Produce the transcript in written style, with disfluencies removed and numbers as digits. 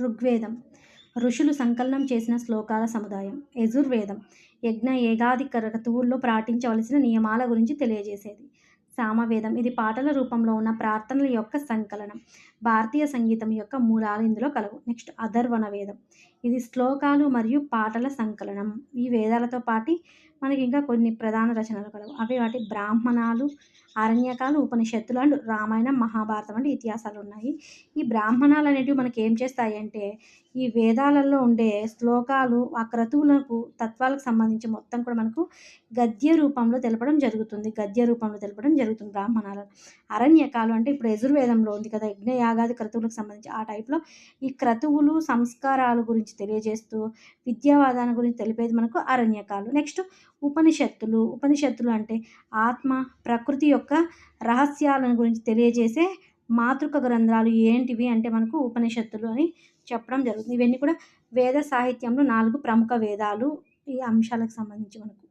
ఋగ్వేదం ఋషులు సంకలనం చేసిన శ్లోకాల సముదాయం. యజుర్వేదం యజ్ఞ ఏగాది క్రతువుల్లో పాటించవలసిన నియమాల గురించి తెలియజేసేది. సామవేదం ఇది పాటల రూపంలో ఉన్న ప్రార్థనల యొక్క సంకలనం. భారతీయ సంగీతం యొక్క మూలాలు ఇందులో కలవు. నెక్స్ట్ అథర్వణ వేదం ఇది శ్లోకాలు మరియు పాటల సంకలనం. ఈ వేదాలతో పాటు మనకి ఇంకా కొన్ని ప్రధాన రచనలు కలవు. అవి వాటి బ్రాహ్మణాలు, అరణ్యకాలు, ఉపనిషత్తులు అండ్ రామాయణం, మహాభారతం వంటి ఇతిహాసాలు ఉన్నాయి. ఈ బ్రాహ్మణాలు అనేటివి మనకి ఏం చేస్తాయి అంటే ఈ వేదాలలో ఉండే శ్లోకాలు ఆ క్రతువులకు తత్వాలకు సంబంధించి మొత్తం కూడా మనకు గద్య రూపంలో తెలపడం జరుగుతుంది బ్రాహ్మణాలను. అరణ్యకాలు అంటే ఇప్పుడు యజుర్వేదంలో ఉంది కదా, యజ్ఞ యాగాది క్రతువులకు సంబంధించి ఆ టైప్లో ఈ క్రతువులు సంస్కారాల గురించి తెలియజేస్తూ విద్యావాదాన్ని గురించి తెలిపేది మనకు అరణ్యకాలు. నెక్స్ట్ ఉపనిషత్తులు అంటే ఆత్మ ప్రకృతి యొక్క రహస్యాలను గురించి తెలియజేసే మాతృక గ్రంథాలు ఏంటివి అంటే మనకు ఉపనిషత్తులు అని చెప్పడం జరుగుతుంది. ఇవన్నీ కూడా వేద సాహిత్యంలో 4 ప్రముఖ వేదాలు ఈ అంశాలకు సంబంధించి మనకు